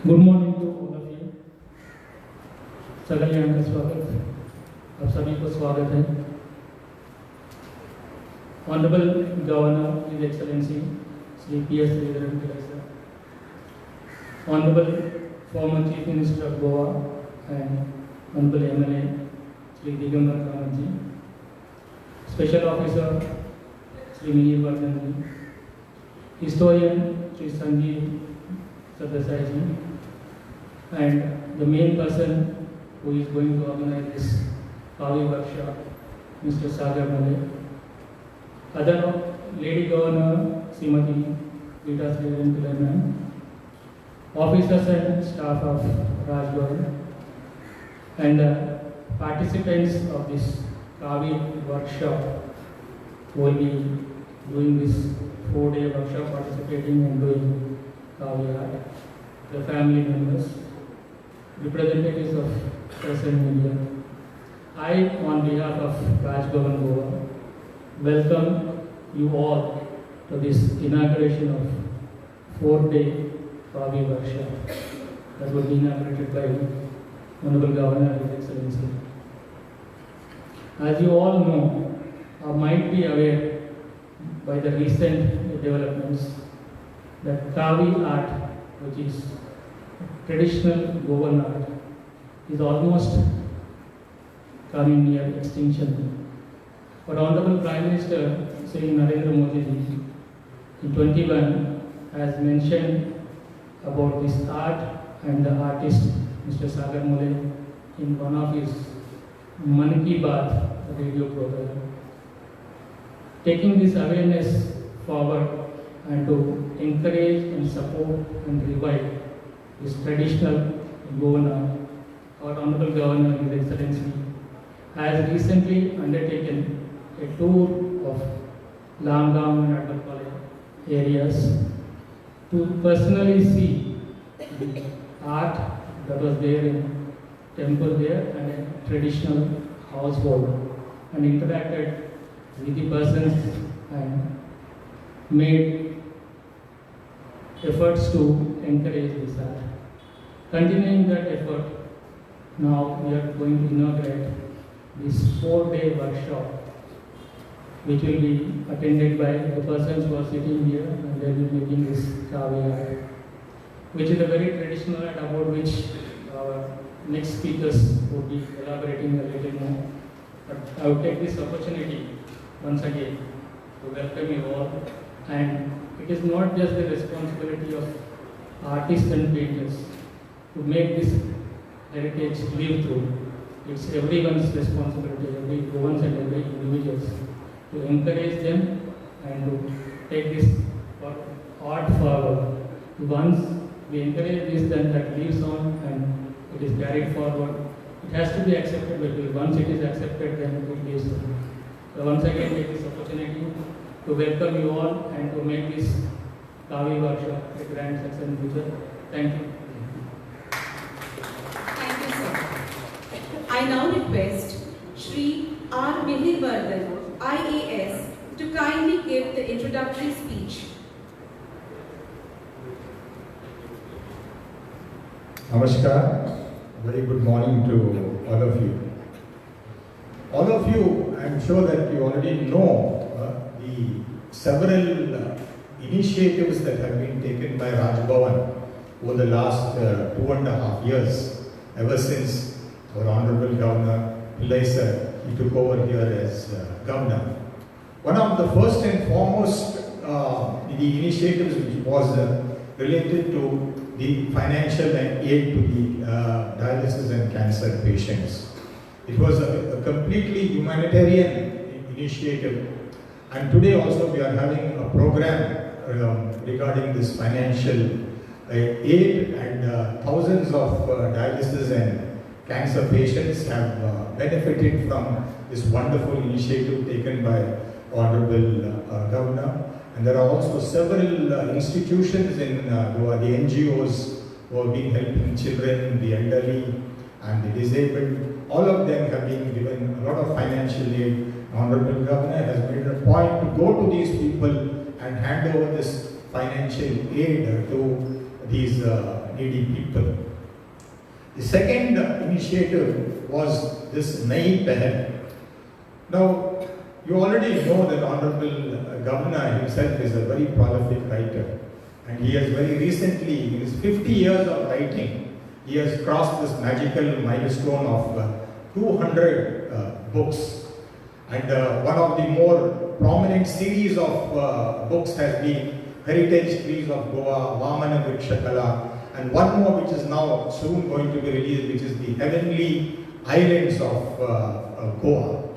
Good morning to all of you. सकल यहाँ का स्वागत, आप सभी को स्वागत है। Honourable governor his excellency Shri PS Sreedharan Pillai sir, honourable former chief minister of Goa and honourable MLA Shri Digambar Kamat ji, special officer Shri Mihir Vardhan ji, historian Shri संजीव Sadasai ji, and the main person who is going to organize this Kaavi workshop, Mr. Sagar Male, other Lady Governor Srimati Rita Sridharan Pillai ma'am, officers and staff of Raj Goan, and participants of this Kaavi workshop will be doing this 4-day workshop, participating and doing Kaavi art. The family members, representatives of press and media, I, on behalf of Raj Goan Goa, welcome you all to this inauguration of 4-day Kaavi workshop that will be inaugurated by Honorable Governor His Excellency. As you all know, or might be aware by the recent developments, that Kaavi art, which is traditional Goan art, is almost coming near extinction. But Honorable Prime Minister Shri Narendra Modi ji in 21 has mentioned about this art and the artist Mr. Sagar Mule in one of his Man Ki Baat radio program, taking this awareness forward and to encourage and support and revive this traditional Goan art. Our Honorable Governor, His Excellency, has recently undertaken a tour of Lamgam and Advalpalli areas to personally see the art that was there in temple there and a traditional household, and interacted with the persons and made efforts to encourage this art. Continuing that effort, now we are going to inaugurate this 4-day workshop, which will be attended by the persons who are sitting here, and they will be making this Kaavi art, which is a very traditional art about which our next speakers will be elaborating a little more. But I will take this opportunity once again to welcome you all. And it is not just the responsibility of artists and painters to make this heritage live through. It's everyone's responsibility, every Goans and every individuals, to encourage them and to take this art forward. Once we encourage this, then that lives on and it is carried forward. It has to be accepted by people. Once it is accepted, then it lives on. So once again, take this opportunity to welcome you all and to make this Kaavi workshop a grand success in future. Thank you. Thank you, sir. I now request Shri R. Mihir Vardhan, IAS, to kindly give the introductory speech. Namaskar. Very good morning to all of you. All of you, I am sure that you already know the several initiatives that have been taken by Raj Goan over the last 2.5 years, ever since our Honorable Governor Pillai sir, he took over here as Governor. One of the first and foremost the initiatives which was related to the financial aid to the dialysis and cancer patients. It was a completely humanitarian initiative, and today also we are having a program regarding this financial aid, and thousands of dialysis and cancer patients have benefited from this wonderful initiative taken by Honorable Governor. And there are also several institutions in Goa, the NGOs who have been helping children, the elderly and the disabled. All of them have been given a lot of financial aid. Honorable Governor has made a point to go to these people and hand over this financial aid to these needy people. The second initiative was this Nayi Pehal. Now, you already know that Honorable Governor himself is a very prolific writer, and he has very recently, in his 50 years of writing, he has crossed this magical milestone of 200 books. And one of the more prominent series of books has been Heritage Trees of Goa, Vamana Vrikshakala, and one more which is now soon going to be released, which is the Heavenly Islands of Goa.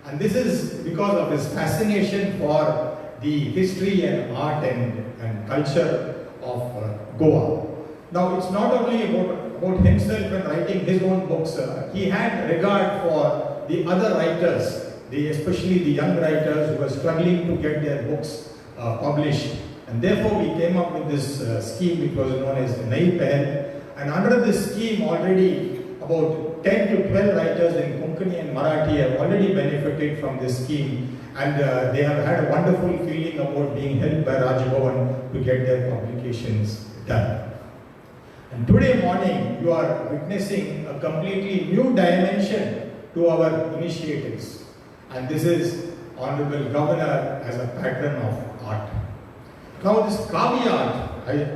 And this is because of his fascination for the history and art and culture of Goa. Now, it's not only about himself and writing his own books. He had regard for the other writers, especially the young writers who were struggling to get their books published. And therefore, we came up with this scheme which was known as Nayi Pehal. And under this scheme, already about 10 to 12 writers in Konkani and Marathi have already benefited from this scheme. And they have had a wonderful feeling about being helped by Raj Bhavan to get their publications done. And today morning, you are witnessing a completely new dimension to our initiatives. And this is Honorable Governor as a patron of art. Now this Kaavi art,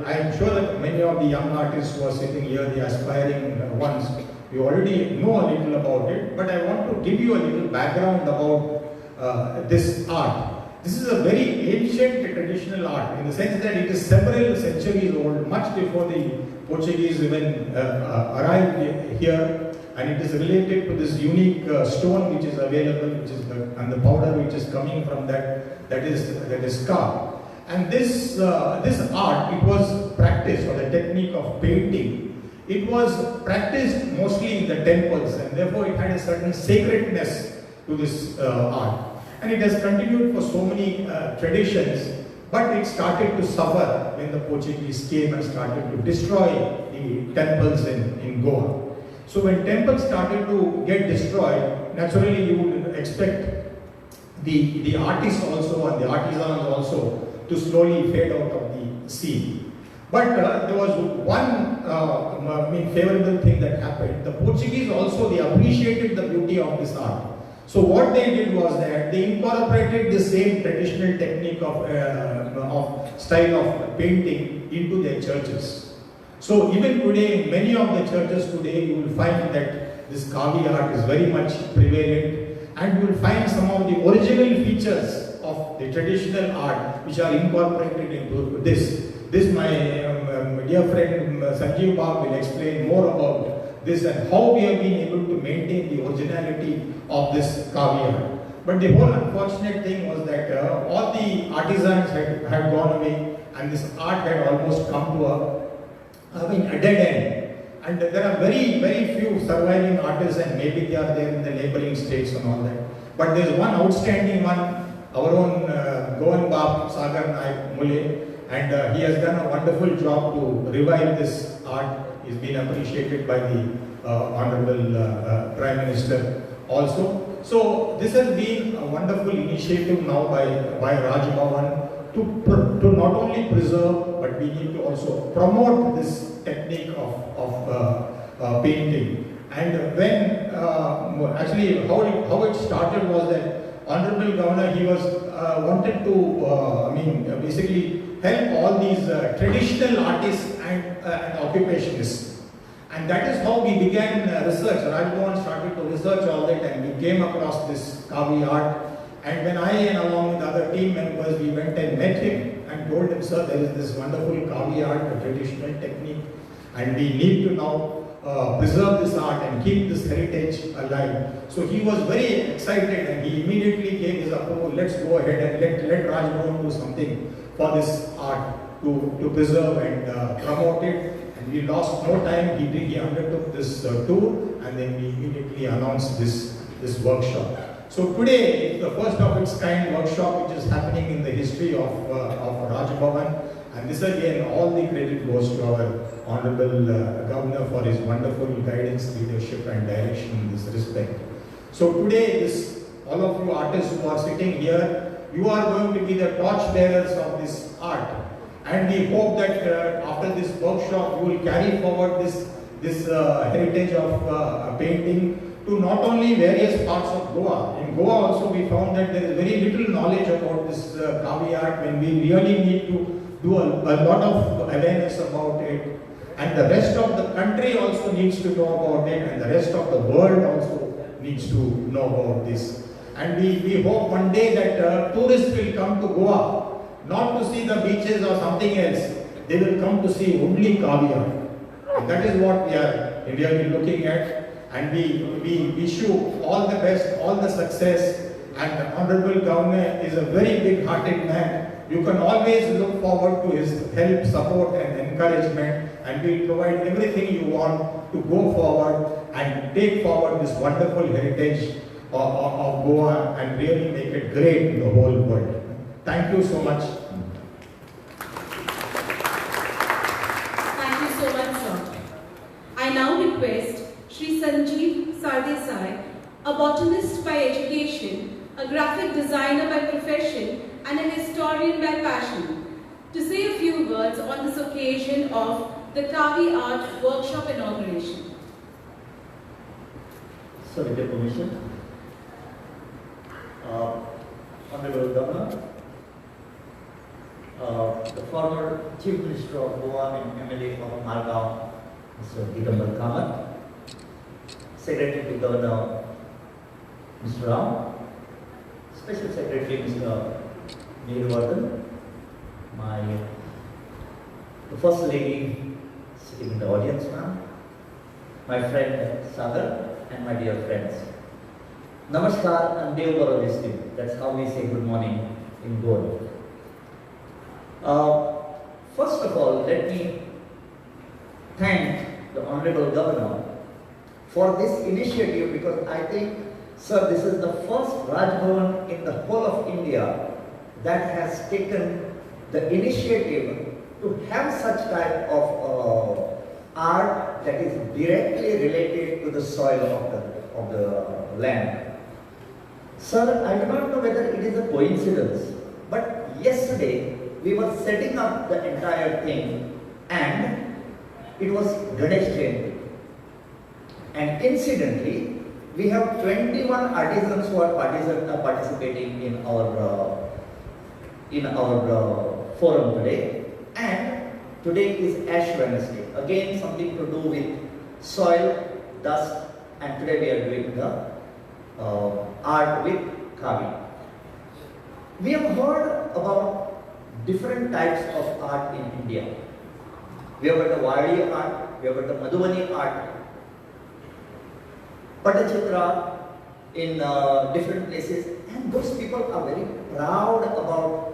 I am sure that many of the young artists who are sitting here, the aspiring ones, you already know a little about it, but I want to give you a little background about this art. This is a very ancient traditional art in the sense that it is several centuries old, much before the Portuguese even arrived here, and it is related to this unique stone which is available, which is and the powder which is coming from that is carved. And this art, it was practiced, or the technique of painting, it was practiced mostly in the temples, and therefore it had a certain sacredness to this art. And it has continued for so many traditions, but it started to suffer when the Portuguese came and started to destroy the temples in Goa. So when temples started to get destroyed, naturally you would expect the artists also and the artisans also to slowly fade out of the scene. But there was one favorable thing that happened. The Portuguese also, they appreciated the beauty of this art. So what they did was that they incorporated the same traditional technique of style of painting into their churches. So even today, in many of the churches today, you will find that this Kaavi art is very much prevalent, and you will find some of the original features of the traditional art which are incorporated into this. This my dear friend Sanjeev Bab will explain more about this and how we have been able to maintain the originality of this Kaavi art. But the whole unfortunate thing was that all the artisans had gone away, and this art had almost come to a dead end. And there are very, very few surviving artists, and maybe they are there in the laboring states and all that. But there is one outstanding one, our own Goan Bab Sagar Naik Mule, and he has done a wonderful job to revive this art. He's been appreciated by the Honorable Prime Minister also. So this has been a wonderful initiative now by Raj Bhavan to not only preserve, but we need to also promote this technique of painting. And when actually how it started was that Honorable Governor, he was wanted to basically help all these traditional artists and occupationists. And that is how we began research. Raj Bhavan started to research all that, and we came across this Kaavi art. And when I, and along with other team members, we went and met him and told him, sir, there is this wonderful Kaavi art, a traditional technique, and we need to now preserve this art and keep this heritage alive. So he was very excited, and he immediately gave his approval. Let's go ahead and let Raj Bhavan do something for this art to preserve and promote it. And we lost no time. He undertook this tour, and then we immediately announced this workshop. So today, it's the first of its kind workshop which is happening in the history of Raj Bhavan. And this again, all the credit goes to our Honorable Governor for his wonderful guidance, leadership and direction in this respect. So today, all of you artists who are sitting here, you are going to be the torch bearers of this art. And we hope that after this workshop, you will carry forward this heritage of painting to not only various parts of Goa. In Goa also we found that there is very little knowledge about this Kaavi art, when we really need to do a lot of awareness about it. And the rest of the country also needs to know about it, and the rest of the world also needs to know about this. And we hope one day that tourists will come to Goa, not to see the beaches or something else. They will come to see only Kaavi art. And that is what we are really looking at. And we wish you all the best, all the success. And the Honorable Governor is a very big-hearted man. You can always look forward to his help, support and encouragement, and we will provide everything you want to go forward and take forward this wonderful heritage of Goa and really make it great in the whole world. Thank you so much. Thank you so much, sir. I now request Shri Sanjeev Sardesai, a botanist by education, a graphic designer by profession, and a historian by passion, to say a few words on this occasion of the Kaavi Art Workshop inauguration. So, with your permission, Honorable Governor, the former Chief Minister of Goa and MLA of Margao, Mr. Digambar Kamath, Secretary to Governor, Mr. Rao, Special Secretary, Mr. Nehru, the First Lady sitting in the audience, ma'am, my friend Sagar, and my dear friends. Namaskar and Dev Barodistim. That's how we say good morning in Goan. First of all, let me thank the Honorable Governor for this initiative, because I think, sir, this is the first Raj Bhavan in the whole of India that has taken the initiative to have such type of art that is directly related to the soil of the land. Sir, I do not know whether it is a coincidence, but yesterday we were setting up the entire thing and it was Ganesh Jayanti. And incidentally, we have 21 artisans who are participating in our forum today. And today is Ash Wednesday. Again, something to do with soil, dust, and today we are doing the art with Kaavi. We have heard about different types of art in India. We have got the Wadi art, we have got the Madhubani art, Patachitra in different places, and those people are very proud about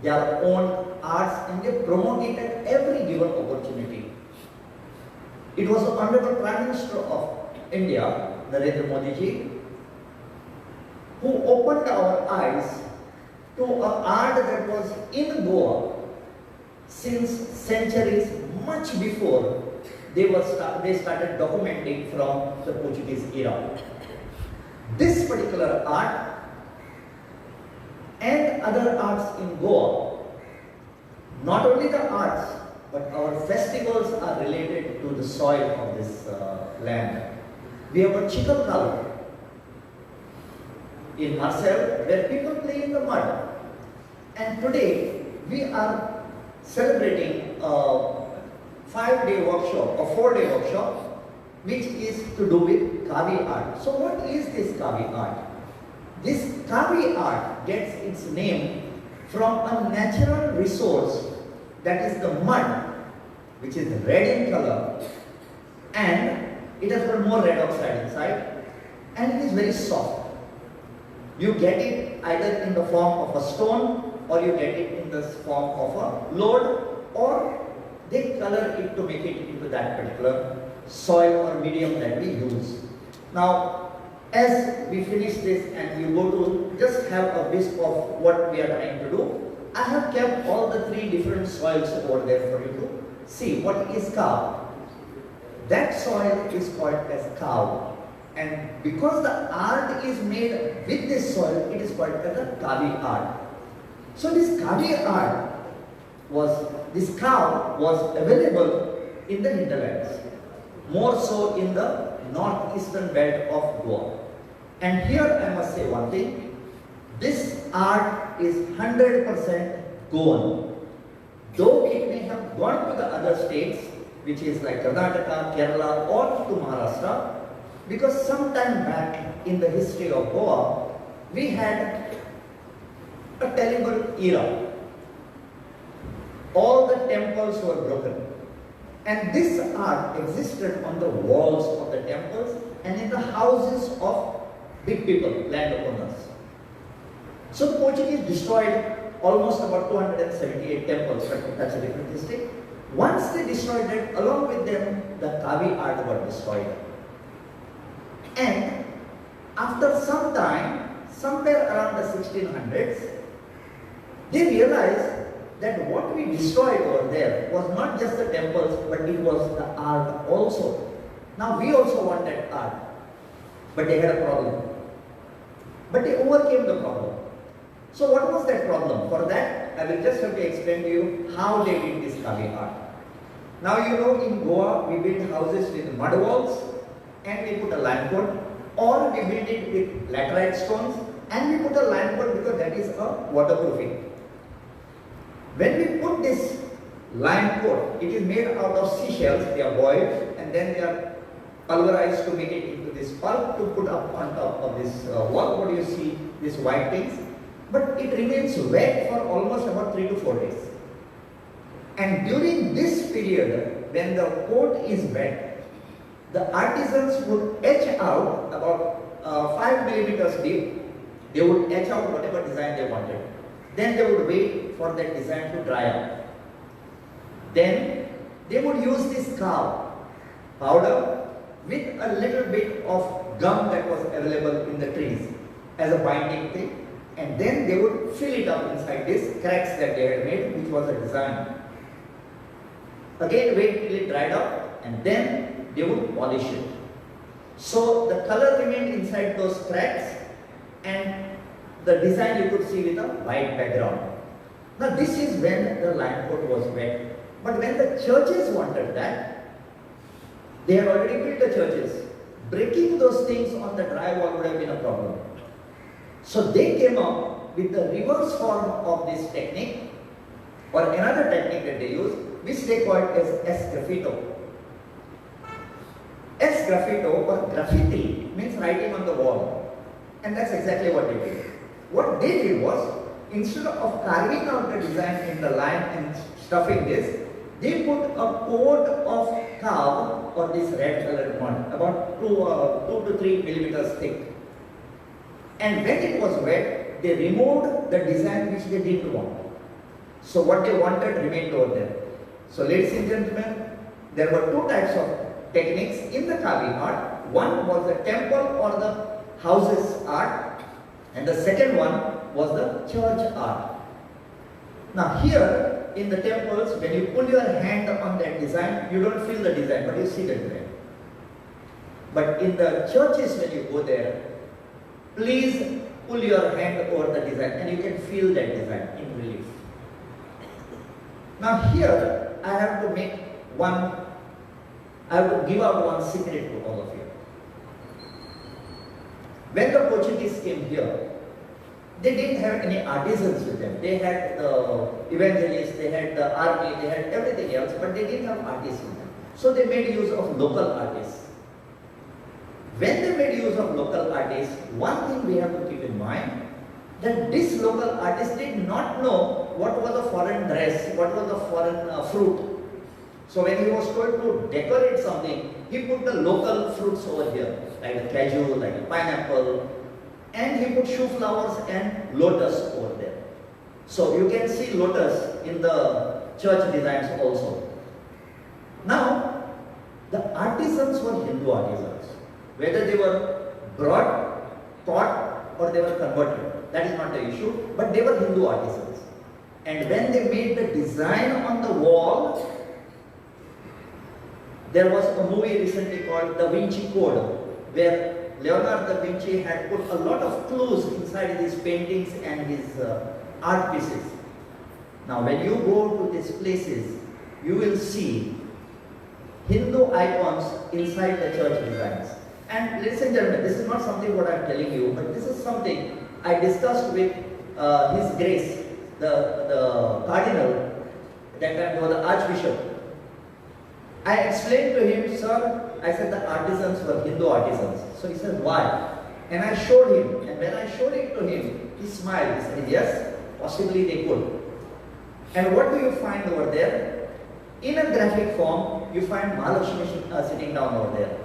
their own arts and they promote it at every given opportunity. It was the Honorable Prime Minister of India, Narendra Modi ji, who opened our eyes to an art that was in Goa since centuries, much before they started documenting from the Portuguese era. This particular art and other arts in Goa, not only the arts, but our festivals are related to the soil of this land. We have a Chikal in Marcel, where people play in the mud. And today, we are celebrating a 5-day workshop, a 4-day workshop, which is to do with Kaavi art. So what is this Kaavi art? This Kaavi art gets its name from a natural resource that is the mud, which is red in color, and it has got more red oxide inside, and it is very soft. You get it either in the form of a stone, or you get it in the form of a load, or they color it to make it into that particular soil or medium that we use. Now, as we finish this and you go to just have a wisp of what we are trying to do, I have kept all the 3 different soils over there for you to see. What is cow? That soil is called as cow. And because the art is made with this soil, it is called as a Kaavi art. So this Kaavi art this cow was available in the hinterlands, more so in the northeastern belt of Goa. And here I must say one thing, this art is 100% Goan. Though it may have gone to the other states, which is like Karnataka, Kerala or to Maharashtra, because some time back in the history of Goa, we had a terrible era. All the temples were broken. And this art existed on the walls of the temples and in the houses of big people, landowners. So the Portuguese destroyed almost about 278 temples, but that's a different history. Once they destroyed it, along with them, the Kaavi art got destroyed. And after some time, somewhere around the 1600s, they realized that what we destroyed over there was not just the temples, but it was the art also. Now we also wanted art, but they had a problem. But they overcame the problem. So what was that problem? For that, I will just have to explain to you how they did this Kaavi art. Now you know in Goa, we build houses with mud walls and we put a lime coat, or we build it with laterite stones and we put a lime coat because that is a waterproofing. When we put this lime coat, it is made out of seashells, they are boiled and then they are pulverized to make it into this pulp to put up on top of this wall. What do you see? These white things. But it remains wet for almost about 3 to 4 days. And during this period, when the coat is wet, the artisans would etch out about 5 millimeters deep. They would etch out whatever design they wanted. Then they would wait for that design to dry up. Then they would use this cow powder with a little bit of gum that was available in the trees as a binding thing. And then they would fill it up inside these cracks that they had made, which was a design. Again, wait till it dried up and then they would polish it. So the color remained inside those cracks and the design you could see with a white background. Now this is when the lime coat was wet. But when the churches wanted that, they had already built the churches. Breaking those things on the drywall would have been a problem. So they came up with the reverse form of this technique, or another technique that they use, which they call it as S-graffito. S-graffito or graffiti means writing on the wall. And that's exactly what they did. What they did was, instead of carving out the design in the line and stuffing this, they put a coat of cow or this red colored mud, about 2 to 3 millimeters thick. And when it was wet, they removed the design which they didn't want. So what they wanted remained over there. So ladies and gentlemen, there were 2 types of techniques in the Kaavi art. One was the temple or the houses art, and the second one was the church art. Now here in the temples, when you pull your hand on that design, you don't feel the design, but you see the design. But in the churches, when you go there, please pull your hand over the design and you can feel that design in relief. Now here, I have to give out one secret to all of you. When the Portuguese came here, they didn't have any artisans with them. They had the evangelists, they had the army, they had everything else, but they didn't have artists with them. So they made use of local artists. When they made use of local artists, one thing we have to keep in mind, that this local artist did not know what was a foreign dress, what was a foreign fruit. So when he was told to decorate something, he put the local fruits over here, like a cashew, like a pineapple, and he put shoe flowers and lotus over there. So you can see lotus in the church designs also. Now, the artisans were Hindu artisans. Whether they were brought, taught, or they were converted, that is not the issue, but they were Hindu artisans. And when they made the design on the wall, there was a movie recently called Da Vinci Code, where Leonardo da Vinci had put a lot of clues inside his paintings and his art pieces. Now when you go to these places, you will see Hindu icons inside the church designs. And ladies and gentlemen, this is not something what I am telling you, but this is something I discussed with His Grace, the Cardinal, that time was the Archbishop. I explained to him, sir, I said the artisans were Hindu artisans. So he said, why? And I showed him, and when I showed it to him, he smiled. He said, yes, possibly they could. And what do you find over there? In a graphic form, you find Mahalakshmi sitting down over there.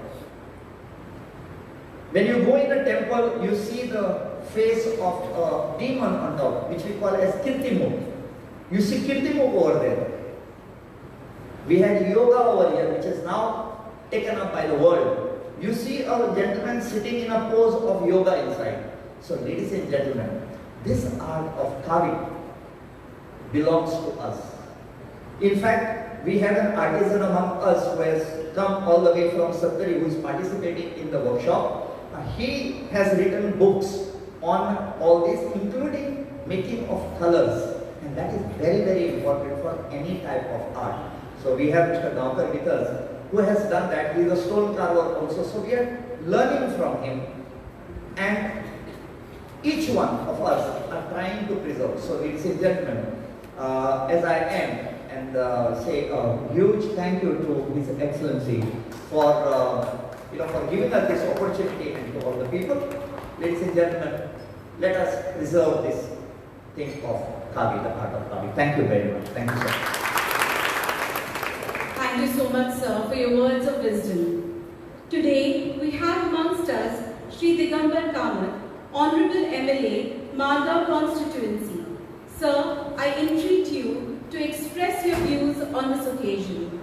When you go in a temple, you see the face of a demon on top, which we call as Kirtimuk. You see Kirtimuk over there. We had yoga over here, which is now taken up by the world. You see a gentleman sitting in a pose of yoga inside. So ladies and gentlemen, this art of Kaavi belongs to us. In fact, we have an artisan among us who has come all the way from Saptari, who is participating in the workshop. He has written books on all this, including making of colors. And that is very, very important for any type of art. So we have Mr. Gaonkar with us, who has done that. He is a stone carver also. So we are learning from him. And each one of us are trying to preserve. So ladies and gentlemen, as I am, and say a huge thank you to His Excellency for for giving us this opportunity, and to all the people. Ladies and gentlemen, let us preserve this thing of Kaavi, the art of Kaavi. Thank you very much. Thank you, sir. Thank you so much, sir, for your words of wisdom. Today, we have amongst us Shri Digambar Kamath, Honorable MLA, Margao Constituency. Sir, I entreat you to express your views on this occasion.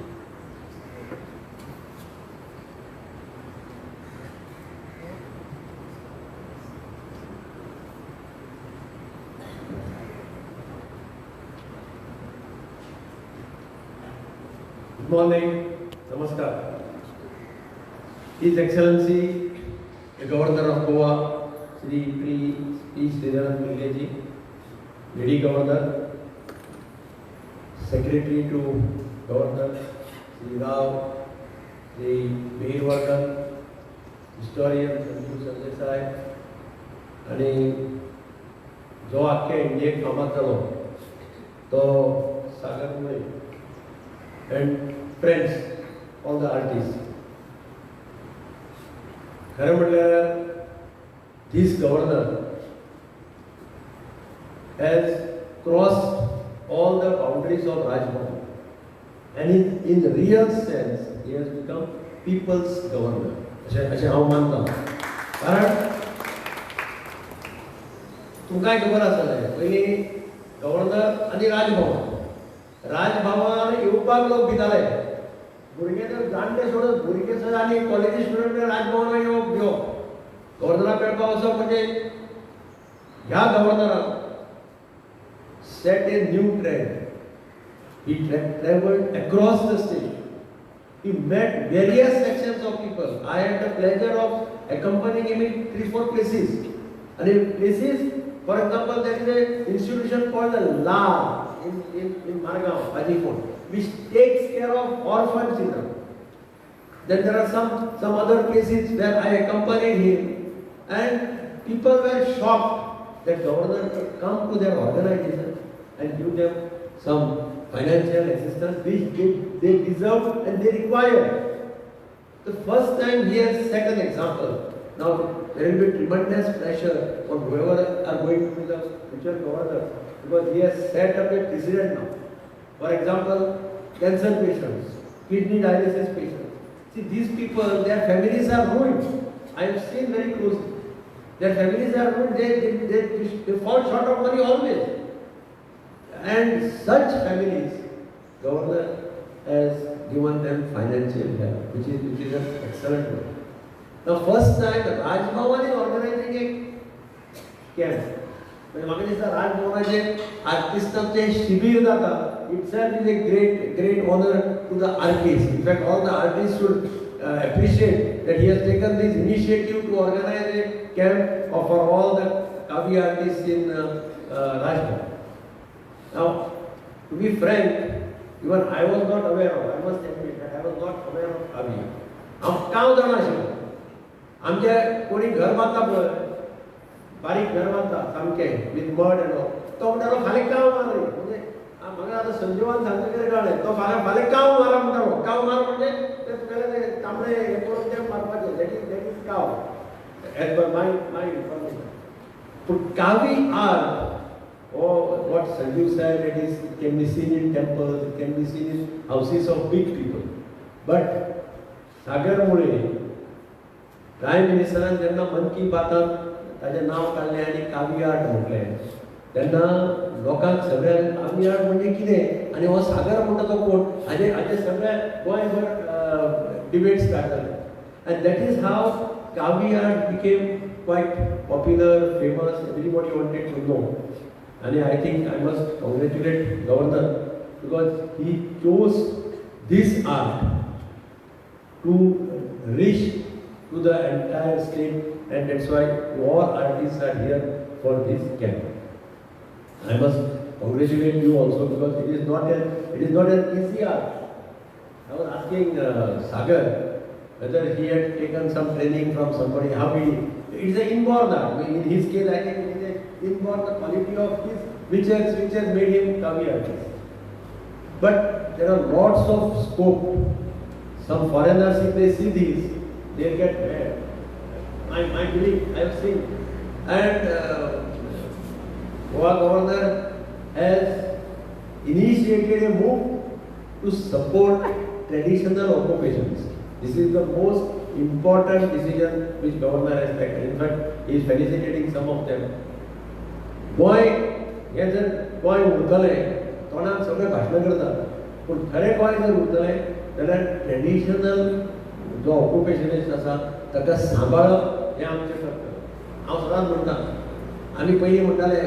Good morning, Namaskar. His Excellency, the Governor of Goa, Sri P. Sridharan Pillai, Lady Governor, Secretary to Governor, Sri Rao, Sri Behirwardhan, Historian Sanjay Desai, and जो आख्या इंडियेक कामाक जालो तो सागर मुळे and friends, all the artists. खरं म्हणल्यार this governor has crossed all the boundaries of Rajbhavan, and in real sense he has become people's governor. अशें हांव मानता. कारण तुमकांय खबर आसतलें पयलीं गव्हर्नर आनी राजभवन येवपाक लोक भिताले. भुरगे तर जाणटे सोडून भुरगे सुद्दां आनी कॉलेजी स्टुडंट राजभवनाक येवप गव्हर्नराक मेळपाक वचप म्हणजे ह्या गव्हर्नरान set a new trend. He traveled across the state. He met various sections of people. I had the pleasure of accompanying him in 3-4 places. And in places, for example, there is an institution called the LA in Margao, Pajipur, which takes care of orphan children. Then there are some other places where I accompanied him, and people were shocked that governor could come to their organization and give them some financial assistance which they deserve and they require. The first time he has set an example. Now there will be tremendous pressure on whoever are going to be the future governor, because he has set up a precedent now. For example, cancer patients, kidney dialysis patients. See, these people, their families are ruined. I have seen very closely. Their families are ruined. They fall short of money always. And such families, governor has given them financial help, which is an excellent work. The first time Rajbhavan is organizing a camp. When Rajbhavan artists shibir data, itself is a great honor to the artists. In fact, all the artists should appreciate that he has taken this initiative to organize a camp for all the Kaavi artists in Rajbhavan. Now, to be frank, even I was not aware of, I must admit that I was not aware of Kaavi. हांव कांव जाणा आशिल्लो. आमचे कोणी घर बांदता पळय, बारीक घर बांदता सामकें विथ मड एंड ऑल, तो म्हणटालो फाल्यां कांव मार रे. म्हणजे म्हाका आतां संजीवान सांगता कितें कळ्ळें, तो फाल्यां कांव मारा म्हणटालो. कांव मार म्हणजे ते तुगेले ते तांबडे हे करून ते मारपाचे. दॅट इज कांव as per my information. But Kaavi art, or what Sanjeev said, it can be seen in temples, it can be seen in houses of big people. But Sagar मुळे प्रायम मिनिस्टरान जेन्ना मन की बातात ताचें नांव काडलें आनी कावी आर्ट म्हटलें, तेन्ना लोकांक सगळ्यांक कावी आर्ट म्हणजे कितें आनी हो सागर म्हणटा तो कोण, हाजे सगळे गोंयभर डिबेट्स जाताले. And that is how Kaavi art became quite popular, famous, everybody wanted to know. And I think I must congratulate Governor because he chose this art to reach to the entire state, and that's why all artists are here for this camp. I must congratulate you also because it is not an easy art. I was asking Sagar whether he had taken some training from somebody, how it's an inborn art. In his case, I think it is an inborn the quality of his which has made him Kaavi artist. But there are lots of scope. Some foreigners, if they see these, they get mad. I believe, I have seen. And Goa Governor has initiated a move to support traditional occupations. This is the most important decision which Governor has taken. In fact, he is felicitating some of them. Goa हे जर गोंय उरतलें, तोंडान सगळे भाशणां करतात, पूण खरें गोंय जर उरतलें जाल्यार ट्रेडिशनल जो ऑक्युपेशनिस्ट आसा ताका सांबाळप हें आमचें कर्तव्य. हांव सदांच म्हणटा, आमी पयलीं म्हणटाले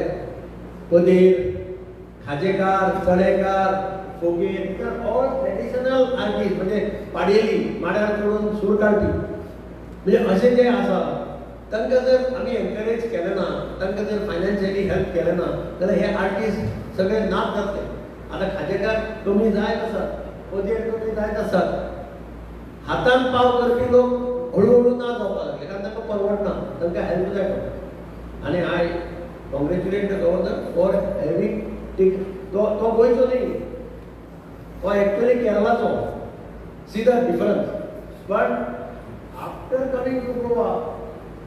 पदेर, खाजेकार, चडेकार, फोगेर, ऑल ट्रेडिशनल आर्टिस्ट, म्हणजे पाडेली, माड्यार चडून सूर काडपी, म्हणजे अशें जे आसा तांकां जर आमी एनकरेज केलें ना, तांकां जर फायनान्शियली हेल्प केलें ना जाल्यार हे आर्टिस्ट सगळे नाच जातले. आतां खाजेकार कमी जायत आसात, पदेर कमी जायत आसात, हातान पाव करपी लोक हळू ना जावपाक लागले कारण तांकां परवडना, तांकां हेल्प जाय पडटा. आनी I congratulate the governor for having take तो गोंयचो न्ही, तो एक्चुअली केरळाचो. See the difference. But after coming to Goa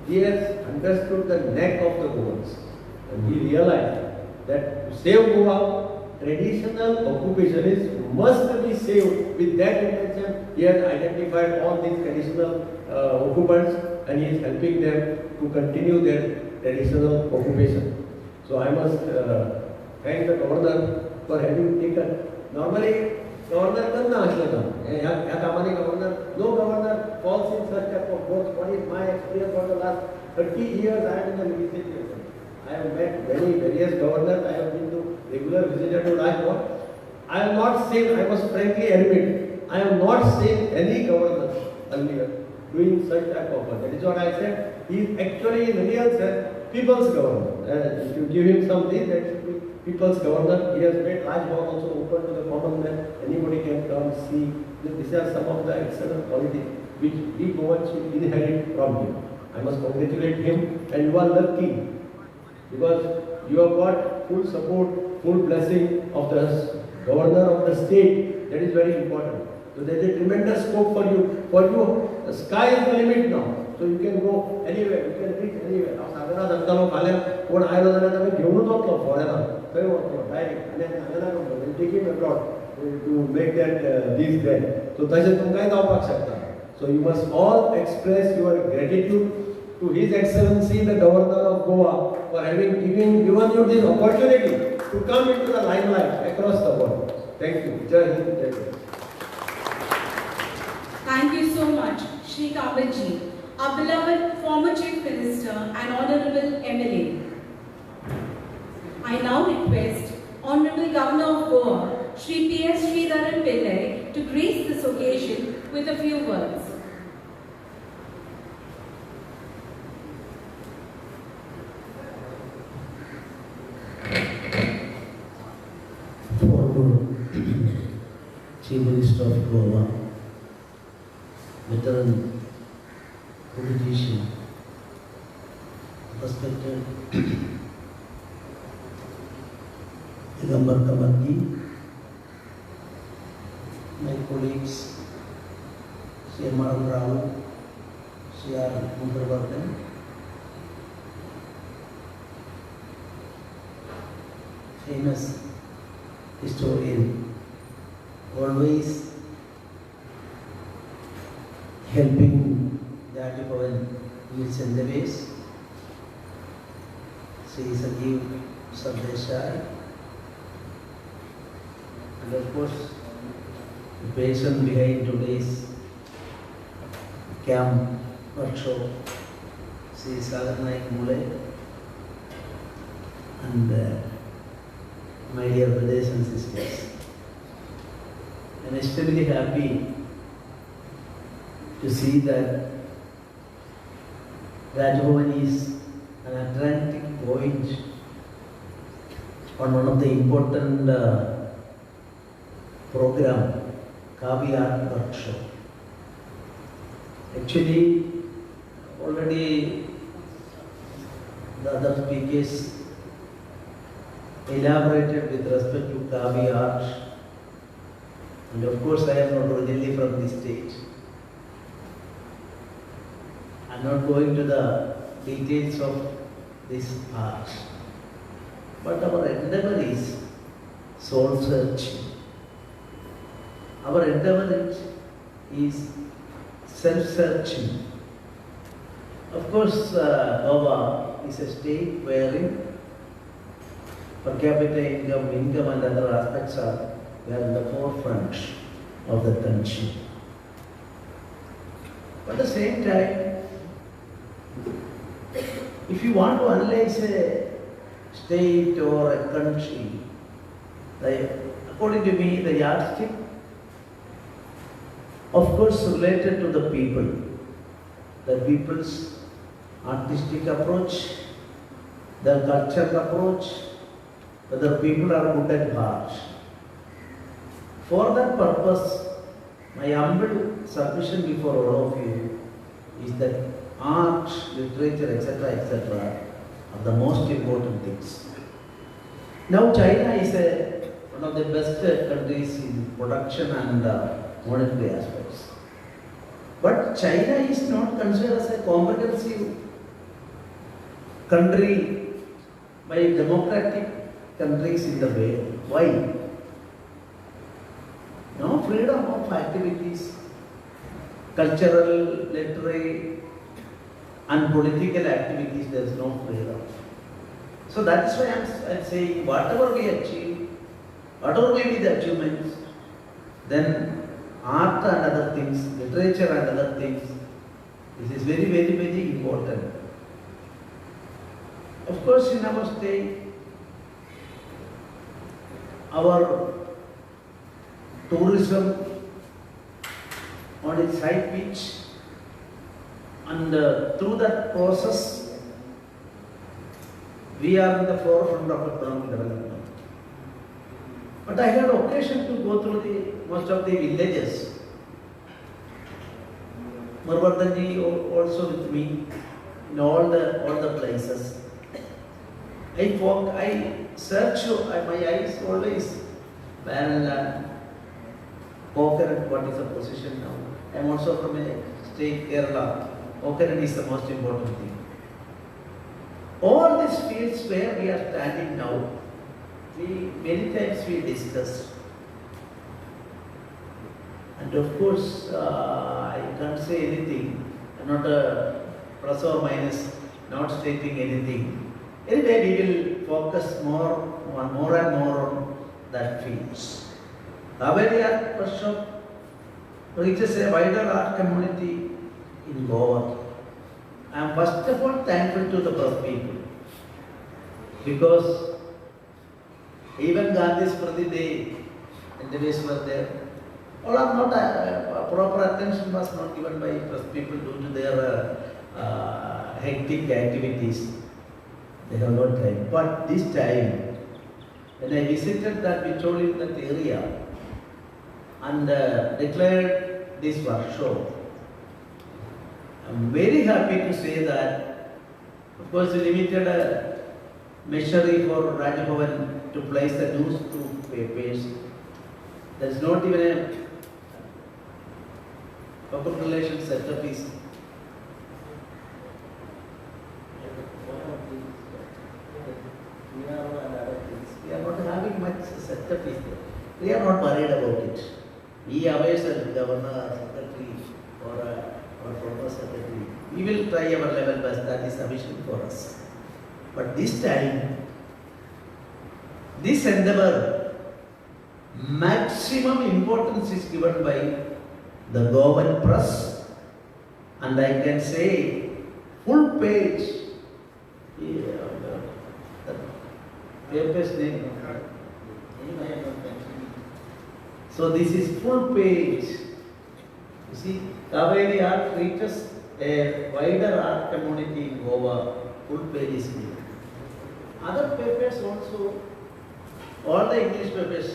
he has understood the neck of the Goans and he realized that to save Goa, traditional occupationists must be saved. With that intention, he has identified all these traditional occupants and he is helping them to continue their traditional occupation. So I must thank the governor for having taken. Normally, governor करना आसलें ह्या कामांनी governor, no governor falls in such type of works. What is my experience for the last 30 years I am in the legislature. I have met various governors. I have been to regular visitor to Rajbhavan. I have not seen, I must frankly admit, I have not seen any governor earlier doing such type of work. That is what I said. He is actually in real sense people's governor. If you give him something, that should be people's governor. He has made Rajbhavan also open to the common man. Anybody can come see. These are some of the excellent qualities which we Goans should inherit from him. I must congratulate him, and you are lucky because you have got full support, full blessing of the governor of the state. That is very important. So there is a tremendous scope for you. For you, the sky is the limit now. So you can go anywhere. You can reach anywhere. Now, Sagara Dantalo Kale, when I was there, I was going foreigner. Direct. And then I will take him abroad to make that this there. So that's a kind of acceptance. So you must all express your gratitude to His Excellency the Governor of Goa for having given you this opportunity to come into the limelight across the world. Thank you. Jai Hind, Jai Hind. Thank you so much, Shri Kaavi, our beloved former Chief Minister and Honorable MLA. I now request Honorable Governor of Goa, Shri P.S. Sridharan Pillai, to grace this occasion with a few words. For Chief Minister of Goan, veteran politician, respected Digambar Kamarji, my colleagues, Sri Maran Rao, Sri R. Mundarvardan, famous historian, always helping the Adipavan youths and the ways. Sri Sanjeev Sardeshai, and of course, the person behind today's camp workshop, Sri Sagar Naik Mule, and my dear brothers and sisters. I'm extremely happy to see that Rajbhavan is an Atlantic point on one of the important program, Kaavi Art Workshop. Actually, already the other speakers elaborated with respect to Kaavi art, and of course I am not originally from this state. I am not going to the details of this art, but our endeavor is soul searching. Our endeavor is self-searching. Of course, Goa is a state wherein per capita income and other aspects are in the forefront of the country. But at the same time, if you want to analyze a state or a country, according to me, the yardstick, of course, related to the people's artistic approach, their cultural approach, whether people are good at heart. For that purpose, my humble submission before all of you is that art, literature, etc., are the most important things. Now, China is one of the best countries in production and monetary aspects. But China is not considered as a comprehensive country by democratic countries in the world. Why? No freedom of activities, cultural, literary, and political activities, there is no freedom. So that's why I'm saying whatever we achieve, whatever may be the achievements, then art and other things, literature and other things, this is very, very, very important. Of course, in our state, our tourism on its high pitch, and through that process, we are in the forefront of economic development. But I had occasion to go through most of the villages. Murvardhanji also with me in all the places. I search, my eyes always parallel, coherent, what is the position now. I am also from a state, Kerala. Coherent is the most important thing. All these fields where we are standing now, many times we discuss. And of course, I can't say anything. I'm not a plus or minus, not stating anything. Anyway, we will focus more and more on that fields. Kaavi Art Workshop reaches a wider art community in Goa. I am first of all thankful to the press people, because even Gandhi's Prati Day interviews were there. All are not proper attention was not given by press people due to their hectic activities. They have no time. But this time, when I visited that Vitoli, that area, and declared this workshop. I'm very happy to say that, of course, the limited machinery for Rajbhavan to place the newsproof papers. There is not even a public relations setup is. We are not having much setup is there. We are not worried about it. We ourselves, governor, secretary, or former secretary, we will try our level best. That is sufficient for us. But this time, this endeavor, maximum importance is given by the Goan press, and I can say full page. The paper's name. So this is full page. You see, Kaavi art reaches a wider art community in Goa. Full page is here. Other papers also, all the English papers,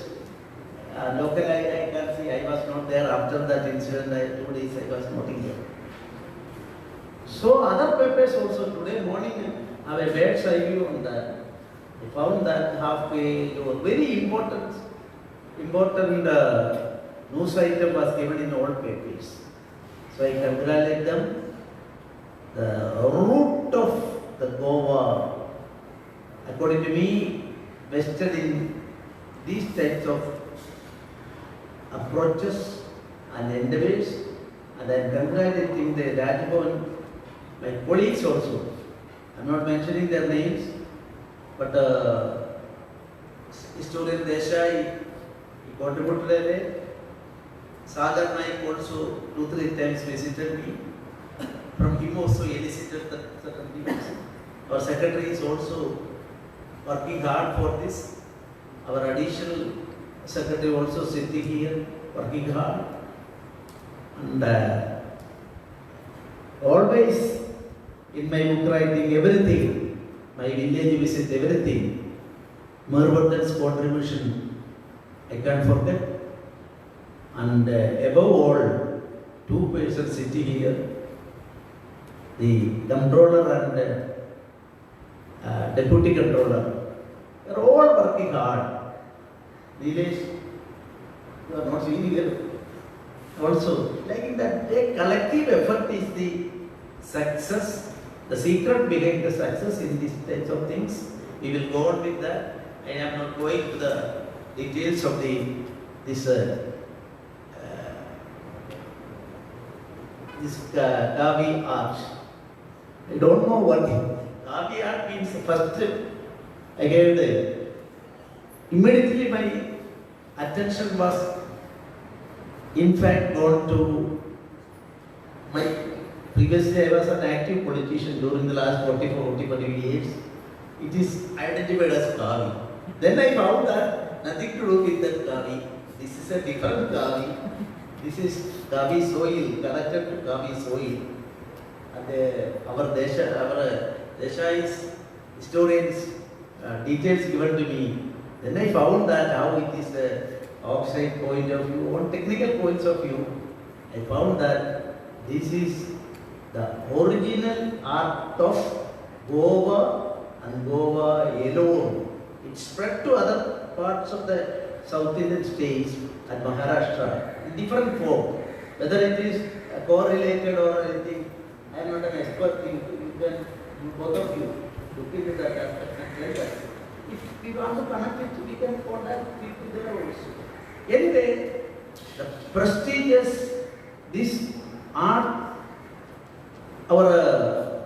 local I can see, I was not there after that incident, 2 days I was not here. So other papers also, today morning I have a bird's eye view on that. I found that half page or very important news item was given in all papers. So I congratulate them. The root of the Goa, according to me, vested in these types of approaches and endeavors, and I am congratulating the Rajbhavan, my colleagues also. I am not mentioning their names, but historian Desai, he contributed a way. Sagar Naik also 2-3 times visited me. From him also elicited the certain things. Our secretary is also working hard for this. Our additional secretary also sitting here, working hard. And always in my book writing, everything, my village visit, everything, Mervardhan's contribution, I can't forget. And above all, 2 persons sitting here, the controller and deputy controller, they are all working hard. Nilesh, you are not seeing here. Also, like that, a collective effort is the success, the secret behind the success in these types of things. We will go on with that. I am not going to the details of this Kaavi art. I don't know what Kaavi art means. First, I gave immediately my attention was in fact gone to my, previously I was an active politician during the last 45 years. It is identified as Kaavi. Then I found that nothing to do with that Kaavi. This is a different Kaavi. This is Kaavi soil, connected to Kaavi soil. And our Desai's historians details given to me. Then I found that how it is outside point of view, on technical points of view, I found that this is the original art of Goa and Goa alone. It spread to other parts of the South Indian states and Maharashtra in different form. Whether it is correlated or anything, I am not an expert in you both of you look into that aspect and like that. If we want to connect it, we can contact people there also. Anyway, the prestigious, this art, our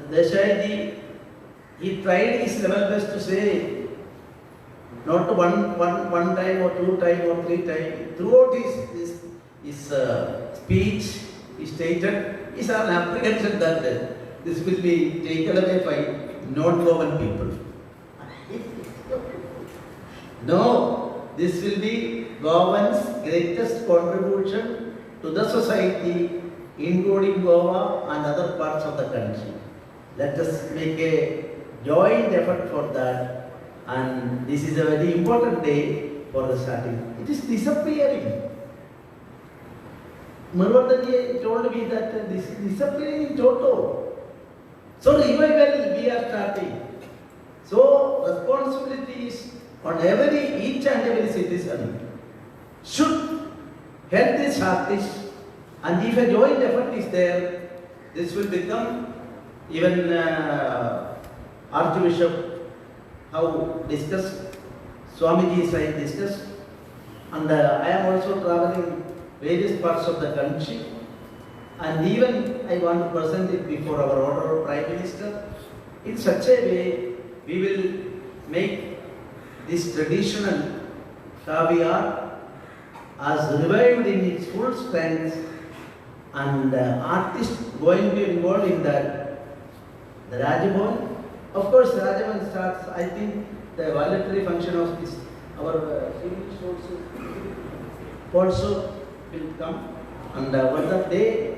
Desai, he tried his level best to say, not one time or 2 times or 3 times. Throughout his speech, he stated, is an apprehension that this will be taken away by non-Goan people. No, this will be Goan's greatest contribution to the society, including Goa and other parts of the country. Let us make a joint effort for that. And this is a very important day for for the starting. It is disappearing. Marwardani told me that this is disappearing in toto. So revival we are starting. So responsibility is on each and every citizen should help this artist, and if a joint effort is there, this will become even Archbishop how discussed, Swamiji side discussed, and I am also traveling various parts of the country, and even I want to present it before our Honorable Prime Minister. In such a way, we will make this traditional Kaavi art as revived in its full strength, and artists going to be involved in that. The Rajabhavan, of course, Rajabhavan starts, I think, the voluntary function of this, our also will come, and one of day,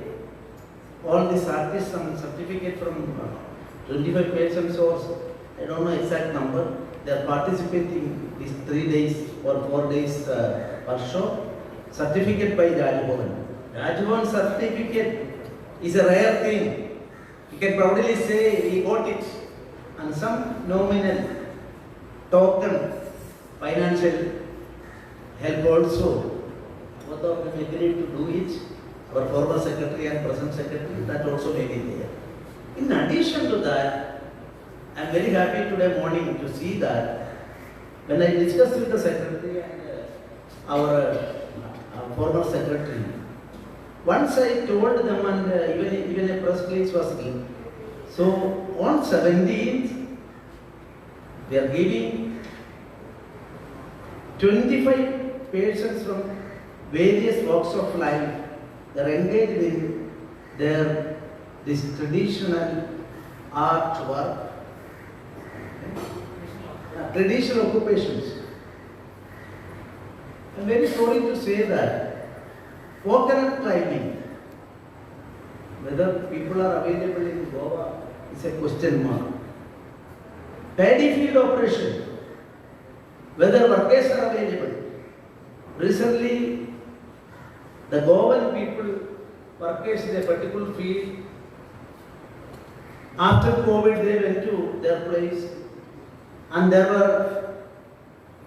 all these artists, some certificate from 25 persons or I don't know exact number, they are participating these 3 days or 4 days workshop. Certificate by Rajabhavan. Rajabhavan certificate is a rare thing. You can proudly say we got it, and some nominal token financial help also. Both of them agreed to do it. Our former secretary and present secretary, that also may be there. In addition to that, I am very happy today morning to see that when I discussed with the secretary and our former secretary, once I told them, and even a press release was given. So on 17th, we are giving 25 persons from various walks of life. They are engaged in this traditional art work, traditional occupations. I am very sorry to say that coconut climbing, whether people are available in Goa is a question mark. Paddy field operation, whether workers are available. Recently, the Goan people, workers in a particular field, after COVID they went to their place, and there were,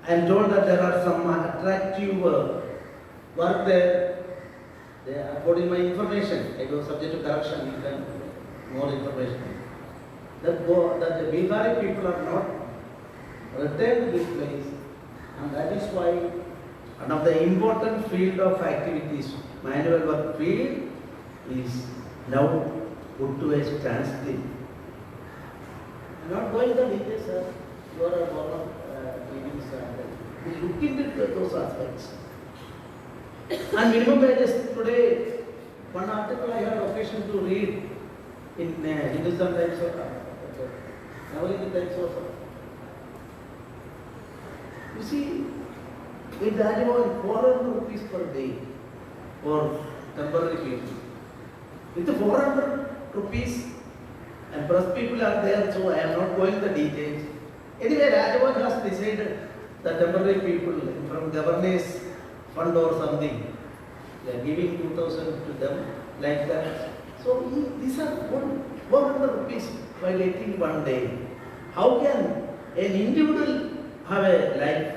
I am told that there are some attractive work there. According to my information, I go subject to correction, you can more information. That the Bihari people are not returned to this place, and that is why one of the important field of activities, manual work field, is now put to a standstill. I am not going to details, sir. You are a one of meetings, we look into those aspects. And minimum wages today, one article I had occasion to read in Hindustan Times or Navalini Times also. You see, with Rajabhavan, 400 rupees per day for temporary people. With the 400 rupees, and press people are there, so I am not going the details. Anyway, Rajabhavan has decided the temporary people from governor's fund or something, they are giving 2,000 to them, like that. So these are 100 rupees by getting one day. How can an individual have a life?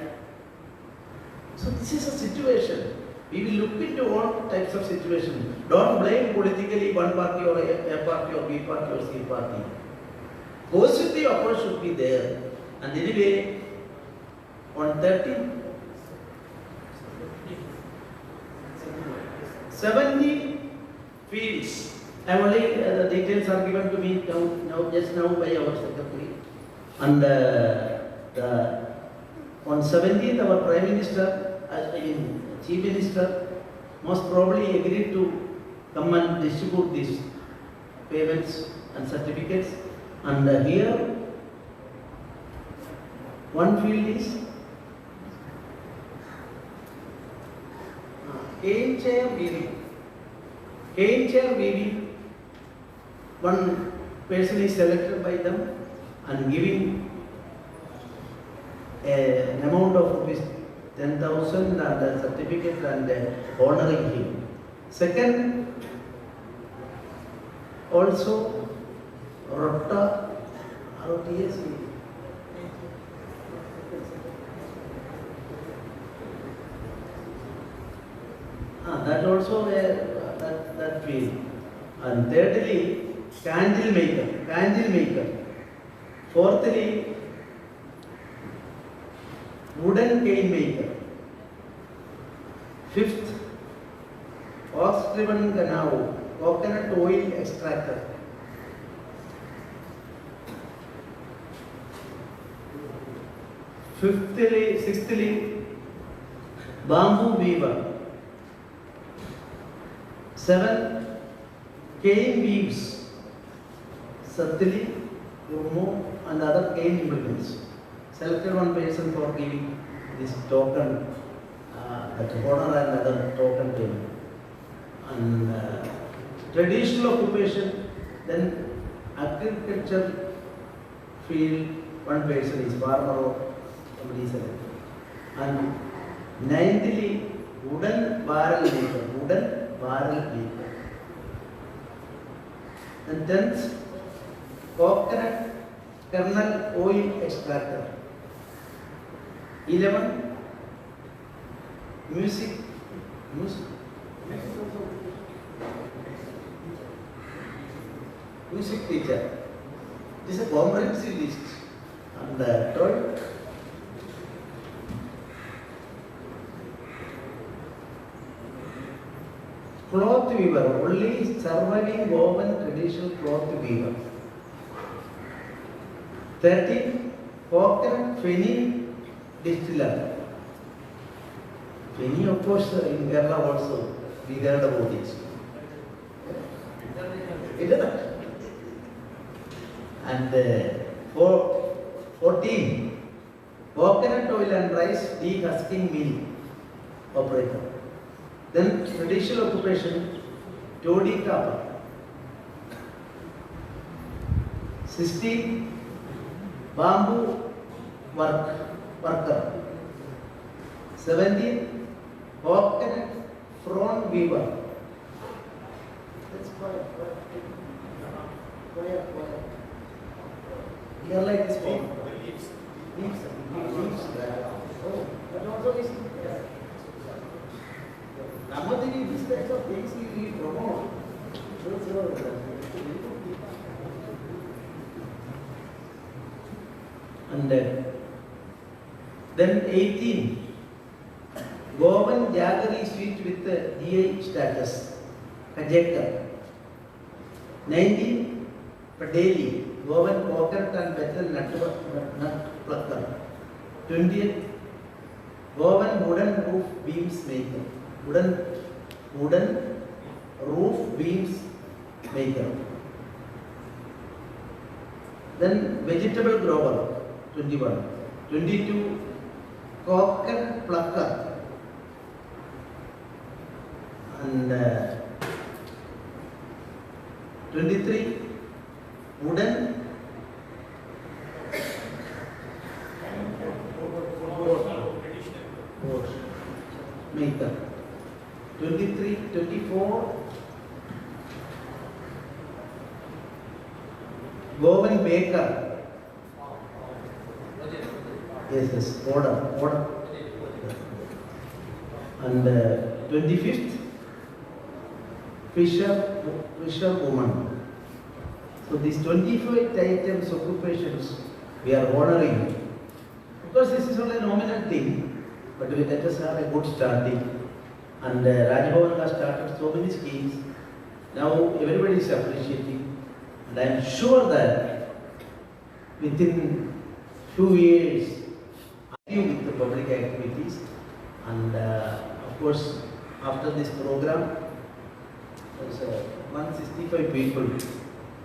So this is a situation. We will look into all types of situations. Don't blame politically one party or A party or B party or C party. Positive approach should be there. And anyway, on 70 fields. I only the details are given to me just now by our secretary. And on 17th, our Prime Minister, Chief Minister, most probably agreed to come and distribute these payments and certificates. And here, one field is cane chair weaving. Cane chair weaving, one person is selected by them and giving an amount of rupees 10,000 and a certificate and honoring him. Second, also ROTAS. That also that field. And thirdly, candle maker. Fourthly, wooden cane maker. Fifth, ox-driven canoe, coconut oil extractor. Sixthly, bamboo weaver. 7, cane weaves. Sathili, Yomo, and other cane implements. Selected one person for giving this token, that honor and other token to him. And traditional occupation, then agriculture field, one person is farmer or somebody selected. And ninthly, wooden barrel maker. And 10th, coconut kernel oil extractor. 11, music teacher. This is a comprehensive list. And 12, cloth weaver, only surviving Goan traditional cloth weaver. 13, coconut fenny distiller. Fenny, of course, in Kerala also, we heard about it. And 14, coconut oil and rice dehusking mill operator. Then traditional occupation, toddy kappa. 16, bamboo worker. 17, coconut frond weaver. That's quiet. Here like this one. Leaves. Oh, that also is there. Namadini, these types of things we promote. And then 18, Goan jaggery sweet with GI status, Kajeka. 19, Padeli, Goan coconut and betel nut plucker. 20th, Goan wooden roof beams maker. Wooden roof beams maker. Then vegetable grower, 21. 22, coconut plucker. And 23, wooden maker. 23, 24, Goan baker. Yes, order. And 25th, fisher woman. So these 25 items occupations we are honoring. Because this is only a nominal thing, but we let us have a good starting. And Rajbhavan has started so many schemes. Now everybody is appreciating. And I am sure that within few years, I deal with the public activities. And of course, after this program, there's 165 people.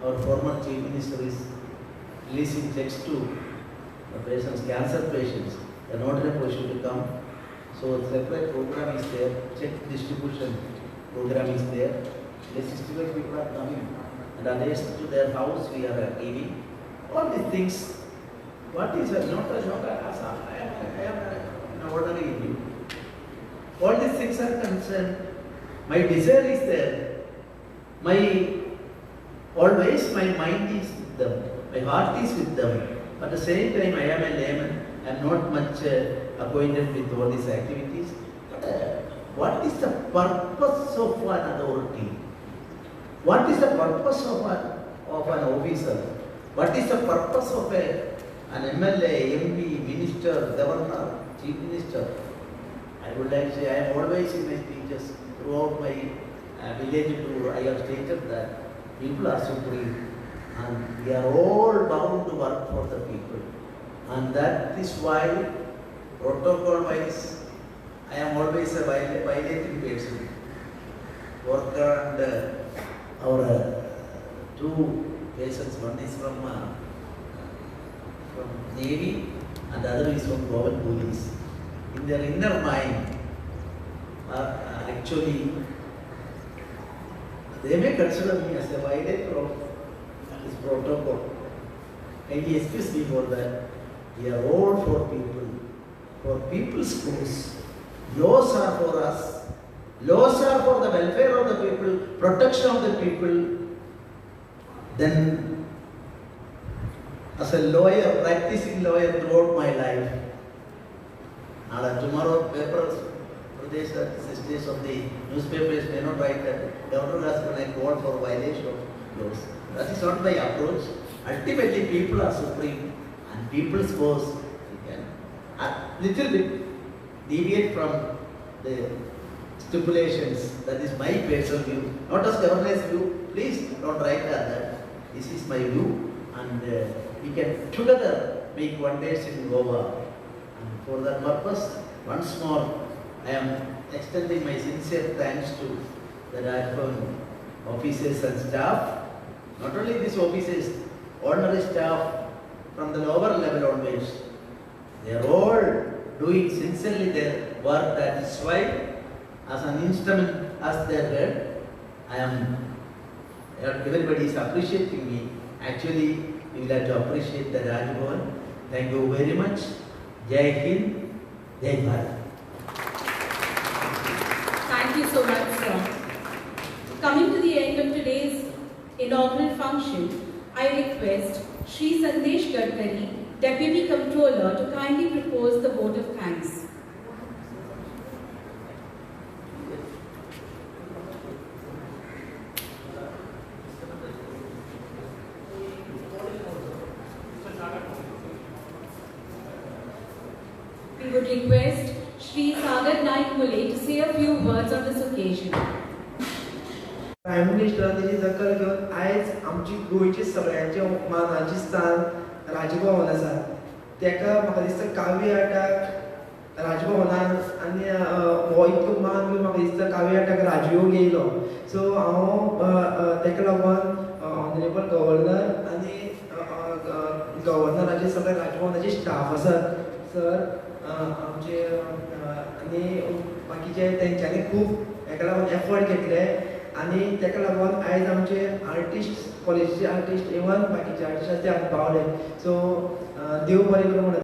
Our former Chief Minister is releasing checks to the patients, cancer patients. They are not in a position to come. So the separate program is there, check distribution program is there. The 65 people are coming and others to their house we are giving. All these things, what is a not a an ordinary Hindu. All these things are concerned. My desire is there. Always my mind is with them. My heart is with them. At the same time, I am a layman. I am not much acquainted with all these activities. But what is the purpose of an authority? What is the purpose of an officer? What is the purpose of an MLA, MP, minister, governor, chief minister? I would like to say, I am always in my speeches throughout my village tour, I have stated that people are supreme and we are all bound to work for the people. And that is why, protocol wise, I am always a violating person. Worker and our two persons, one is from Navy and the other is from Goan police. In their inner mind, actually, they may consider me as a violator of this protocol. Can you excuse me for that? We are all for people, for people's cause. Laws are for us. Laws are for the welfare of the people, protection of the people. Then, as a lawyer, practicing lawyer throughout my life, tomorrow papers, sisters of the newspapers may not write that governor has been called for violation of laws. That is not my approach. Ultimately, people are supreme and people's cause can a little bit deviate from the stipulations. That is my personal view, not as governor's view. Please don't write that. This is my view, and we can together make wonders in Goa. And for that purpose, once more, I am extending my sincere thanks to the Rajbhavan officers and staff. Not only these officers, ordinary staff from the lower level onwards. They are all doing sincerely their work. That is why, as an instrument, as their head, everybody is appreciating me. Actually, we will have to appreciate the Rajbhavan. Thank you very much. Jai Hind, Jai Bharat. Thank you so much, sir. Coming to the end of today's inaugural function, I request Shri Sandesh Gadkari, Deputy Comptroller, to kindly propose the vote of thanks. We would request Shri Sagar Naik Mule to say a few words on this occasion. Prime मिनिस्टरांची दखल घेवन आयज आमची गोंयची सगळ्यांचे मानाची स्थान राजभवन आसा. तेका म्हाका दिसता कावी आटाक राजभवनान आनी हो इतको मान घेवन म्हाका दिसता कावी आटाक राजयोग येयलो. सो हांव तेका लागून ऑनरेबल गव्हर्नर आनी गव्हर्नराचे सगळे राजभवनाचे स्टाफ आसात सर आमचे आनी बाकीचे तेंच्यांनी खूब हेका लागून एफर्ट घेतले. आणि तेका लागून आयज आमचे आर्टिस्ट कॉलेजीचे आर्टिस्ट इवन बाकीचे आर्टिस्ट ते हांगा पावले. सो देव बरें करूं म्हणून